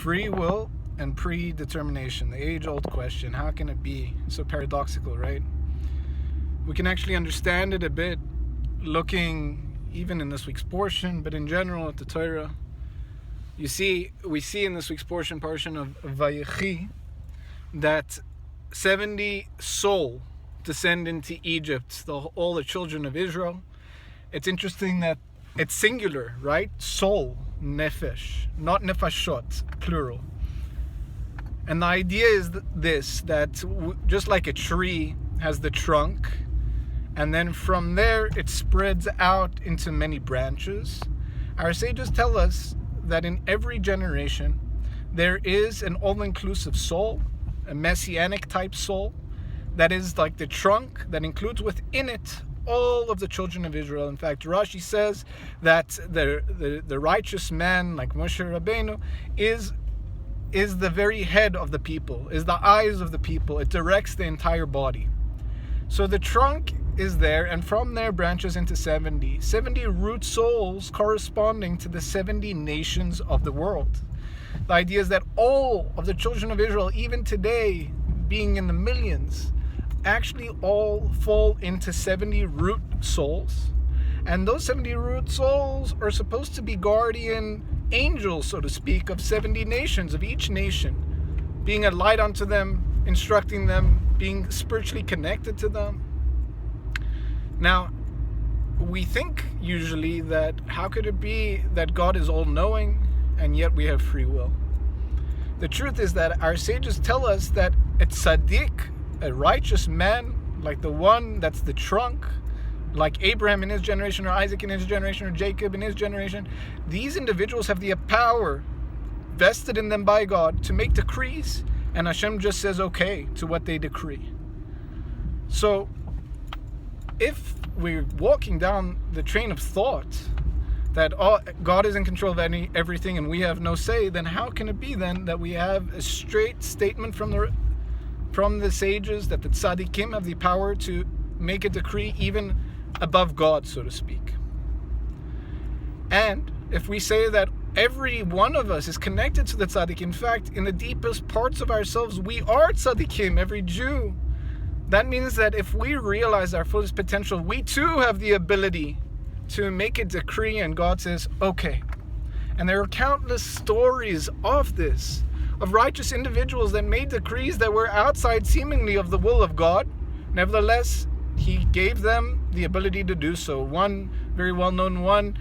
Free will and predetermination, the age-old question. How can it be so paradoxical, right? We can actually understand it a bit looking even in this week's portion, but in general at the Torah. We see in this week's portion of Vayechi that 70 soul descend into Egypt, all the children of Israel. It's interesting that it's singular, right? Soul, nefesh, not nefashot, plural. And the idea is that just like a tree has the trunk, and then from there it spreads out into many branches, our sages tell us that in every generation there is an all-inclusive soul, a messianic type soul, that is like the trunk that includes within it all of the children of Israel. In fact, Rashi says that the righteous man, like Moshe Rabbeinu, is the very head of the people, is the eyes of the people. It directs the entire body. So the trunk is there, and from there branches into 70 root souls corresponding to the 70 nations of the world. The idea is that all of the children of Israel, even today, being in the millions, actually all fall into 70 root souls. And those 70 root souls are supposed to be guardian angels, so to speak, of 70 nations, of each nation, being a light unto them, instructing them, being spiritually connected to them. Now, we think usually that how could it be that God is all-knowing and yet we have free will? The truth is that our sages tell us that a tzaddik, a righteous man, like the one that's the trunk, like Abraham in his generation, or Isaac in his generation, or Jacob in his generation, these individuals have the power vested in them by God to make decrees, and Hashem just says okay to what they decree. So if we're walking down the train of thought that God is in control of everything and we have no say, then how can it be then that we have a straight statement from the sages that the tzaddikim have the power to make a decree even above God, so to speak? And if we say that every one of us is connected to the tzaddik, in fact, in the deepest parts of ourselves, we are tzaddikim, every Jew, that means that if we realize our fullest potential, we too have the ability to make a decree, and God says, okay. And there are countless stories of this, of righteous individuals that made decrees that were outside seemingly of the will of God. Nevertheless, He gave them the ability to do so. One very well-known one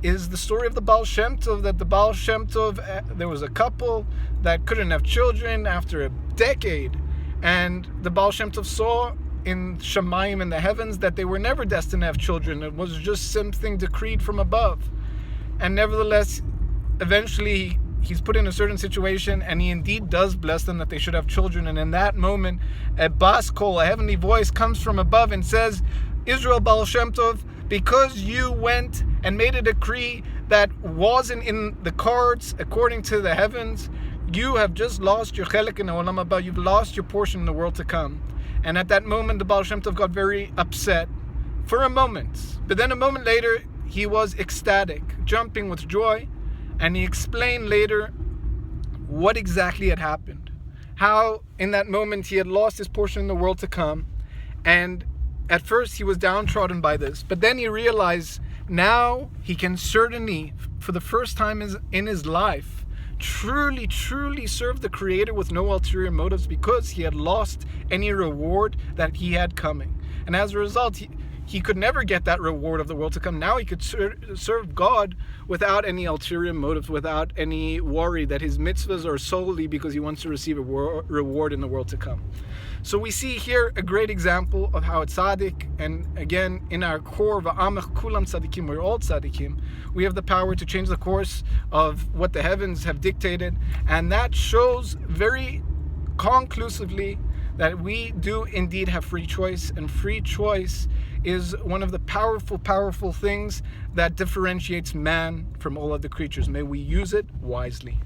is the story of the Baal Shem Tov, that the Baal Shem Tov, there was a couple that couldn't have children after a decade, and the Baal Shem Tov saw in Shemayim, in the heavens, that they were never destined to have children. It was just something decreed from above. And nevertheless, eventually he's put in a certain situation, and he indeed does bless them that they should have children. And in that moment, a bas kol, a heavenly voice, comes from above and says, Israel Baal Shem Tov, because you went and made a decree that wasn't in the cards according to the heavens, you have just lost your chelik in the olam haba. You've lost your portion in the world to come. And at that moment, the Baal Shem Tov got very upset for a moment. But then a moment later, he was ecstatic, jumping with joy. And he explained later what exactly had happened. How in that moment he had lost his portion in the world to come. And at first he was downtrodden by this. But then he realized now he can certainly, for the first time in his life, truly serve the Creator with no ulterior motives, because he had lost any reward that he had coming. And as a result, he could never get that reward of the world to come. Now he could serve God without any ulterior motives, without any worry that his mitzvahs are solely because he wants to receive a reward in the world to come. So we see here a great example of how a tzaddik, and again, in our core, va'amech kulam tzaddikim, we're all tzaddikim, we have the power to change the course of what the heavens have dictated, and that shows very conclusively that we do indeed have free choice, and free choice is one of the powerful things that differentiates man from all other creatures. May we use it wisely.